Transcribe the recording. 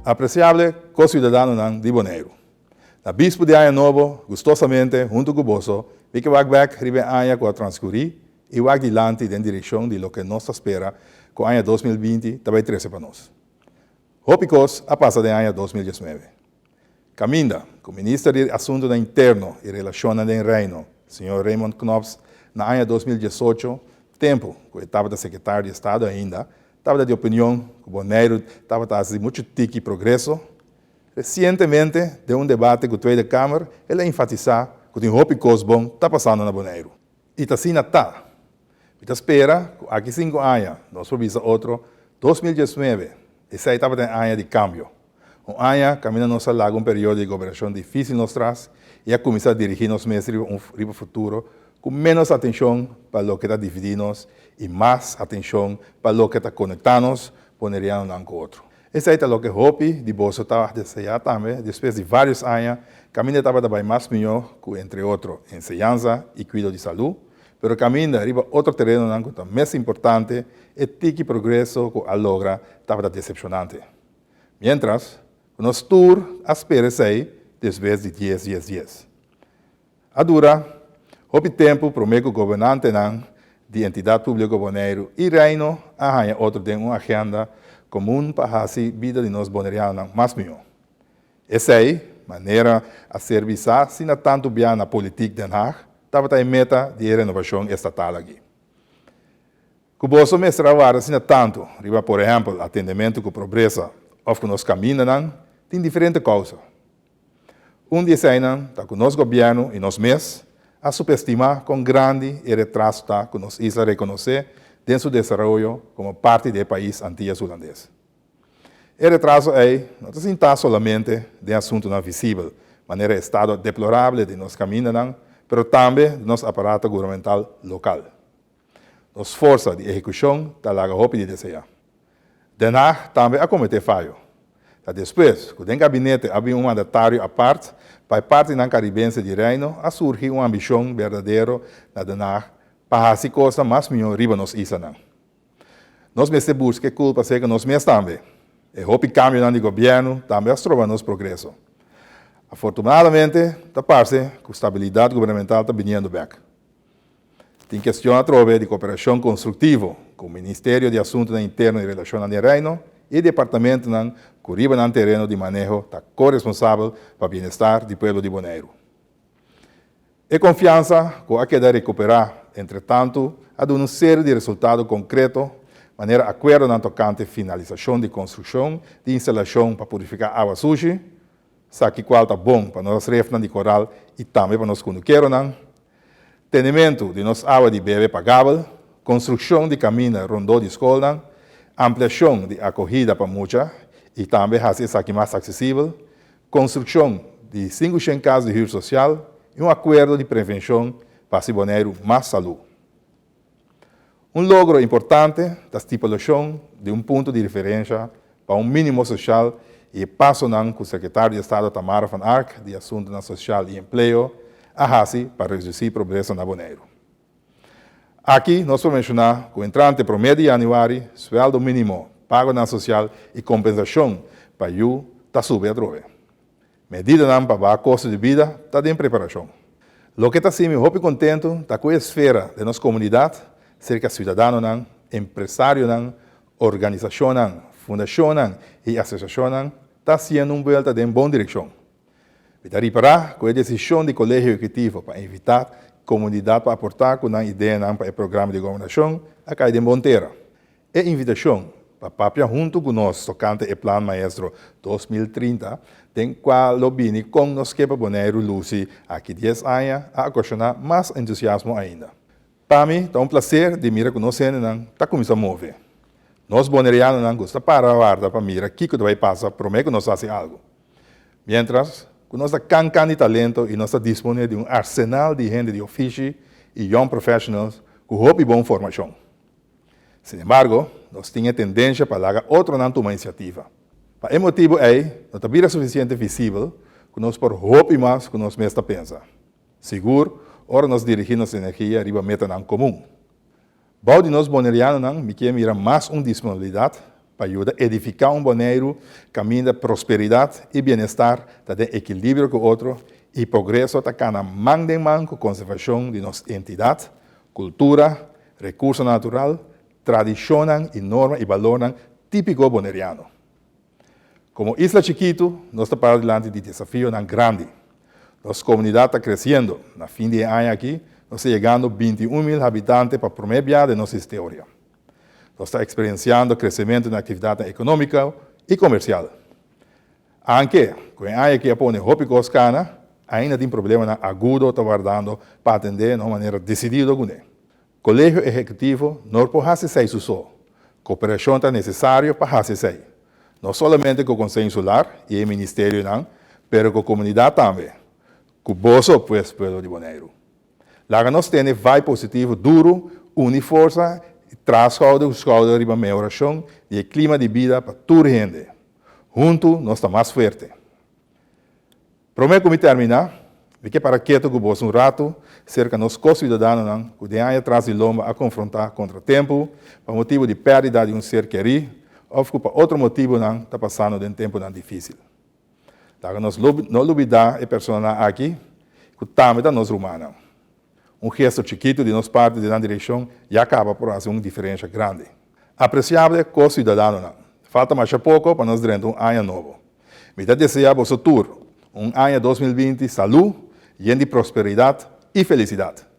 Apreciable co-ciudadano de Bonaire. Na bispo de Ano Novo, gustosamente, junto com o Bosso, vi que o back ribe Aya com a transcurrir e o adiante em direção de lo que nos espera com o ano 2020 também 13 para nós. Hopicos a passa de ano 2019. Caminda, com o ministro de Assuntos Interno e Relações do Reino, senhor Raymond Knops, na ano 2018, tempo que estava da secretário de Estado ainda, estava de opinião que o Bonaire estava fazendo muito tique e progresso. Recentemente, de um debate com a Tweede Câmara, ele enfatizou que o Hopicos bom está passando na Bonaire. E assim está. E espera que aqui 5 anos, nós vamos outro, 2019, esse aí estava em ano de cambio. Ano caminha nossa larga um período de governação difícil nos traz e a começar a dirigir nos meses um futuro com menos atenção para o que está dividindo-nos e mais atenção para o que está conectando-nos, poneriano um com o outro. Esse aí é o que Hopi de Bosso estava desejando também, depois de vários anos, caminha estava também mais melhor, que, entre outros, ensinança e cuidado de saúde, mas caminha arriba outro terreno que é mais importante, e tique progresso que a logra estava decepcionante. Mientras, o nosso tour espera-se aí, depois de 10. A dura, Hopi tempo promete o governante de entidade pública Bonaire e Reino arranha outro de uma agenda comum para a vida de nós bonaireanos mais melhor. Essa aí, maneira a serviçar, se não tanto bem na política de Den Haag, estava em meta de renovação estatal aqui. O Bosso me trabalha se não tanto, por exemplo, atendimento com pobreza ou com nós caminhamos, tem diferentes causas. Desses está com o nosso governo e nós mesmos a subestimar com grande retraso que nós isla reconhecer dentro do desenvolvimento como parte do país antillas-holandês. O retraso não se está somente de assunto não visível, maneira estado deplorável de nós caminhamos, mas também de nosso aparato governamental local. Nossa força de execução está lá a de desejar. Den Haag também a cometer falho. Depois, que o gabinete havia um mandatário à parte, para parte da caribense de Reino, a surgir uma ambição verdadeira na Den Haag para fazer coisas mais melhor riba nos islas. Nós mesmos buscamos culpa seja nós mesmos também. E o cambio de governo também trovamos progresso. Afortunadamente, da parte que a estabilidade governamental está vindo bem. Tem questão a trove de cooperação construtiva com o Ministério de Assuntos Internos e Relações do Reino e o Departamento que riba no terreno de manejo está corresponsável para o bem-estar do povo de Bonaire. E confiança que a queda recuperar, entretanto, há de uma série de resultados concretos, maneira acordo na tocante finalização de construção de instalação para purificar água suja, sabe qual está bom para nós refnas de coral e também para nós conduqueiros, tenimento de nossa água de bebê pagável, construção de caminho rondô de escola, ampliação de acolhida para muitas e também fazer isso aqui mais acessível, construção de 500 casas de rio social e um acordo de prevenção para o Bonaire mais saúde. Logro importante da estipulação de ponto de referência para mínimo social e passo com o secretário de Estado Tamara van Ark, de Assuntos Social e Emprego, a fazer para reduzir a pobreza na Bonaire. Aqui, nós vamos mencionar que o entrante para o mês de janeiro, sueldo mínimo, pago na social e compensação para o está subindo a trove. Medida para baixar custo de vida está em preparação. O que está sendo muito contento está com a esfera de nossa comunidade, cerca de cidadãos, empresários, organizações, fundações e associações, está sendo uma volta em boa direção. Para reparar com a decisão do Colégio Executivo para evitar a comunidade para aportar com a ideia para o programa de governação, a cair de Monteira. E invitação para papia junto com nós, tocante o Plano Maestro 2030, tem qual lobby com nos que para Bonaire Lucy aqui 10 anos a ocasionar mais entusiasmo ainda. Para mim, é um prazer de mirar com nós está começando a mover. Nós bonaireanos gostamos para a guarda para mirar o que vai passar, prometo que nós fazemos algo. Mientras, com nossa canca de talento e nossa disponível de um arsenal de gente de ofício e young professionals com hobby e boa formação. Sin embargo, nós temos tendência para largar outra uma iniciativa. Para esse motivo não está suficiente visível que nós por hobby mais que nós mesmos pensamos. Seguro, ora nós dirigimos energia arriba meta comum. Bom de nós bonaireanos, me quer mirar mais disponibilidade para ayudar a edificar un Bonaire camino de prosperidad y bienestar, de equilibrio con otro y progreso atacando man de man con conservación de nuestra entidad, cultura, recurso natural, tradición y norma y valor típico bonaireano. Como isla chiquito, nos está para adelante de desafío tan grande. Nuestra comunidad está creciendo. A fin de año aquí, nos está llegando 21,000 habitantes para promedio de nuestra historia. Nos está experienciando crecimiento en la actividad económica y comercial. Aunque, con el año que pone hopi coscana, ainda tem problema agudo está guardando para atender de uma maneira decidida. Colegio Ejecutivo não pode ser só. Cooperação está necessária para fazer. Não somente com o Conselho Insular e o Ministério, não, mas com a comunidade também. Com o bolso, pues, pueblo de Bonaire. Lá nós temos vai positivo, duro, une força, traz escolha de melhoração e clima de vida para toda a gente. Juntos, nós estamos mais fortes. Prometo que me terminar, porque para quieto que vos rato, cerca de nós co-cidadãos, que de anos atrás de lomba a confrontar contratempo, por motivo de perda de ser querido, ou por outro motivo não está passando de tempo não difícil. Daí nós não olvidar a pessoa aqui, que também da nós humana. Gesto chiquito de nossa parte, de na direção, já acaba por fazer uma diferença grande. Apreciável co-cidadão. Falta mais pouco para nós durante ano novo. Me desejo a você ano 2020 salud, lleno de prosperidad y felicidad.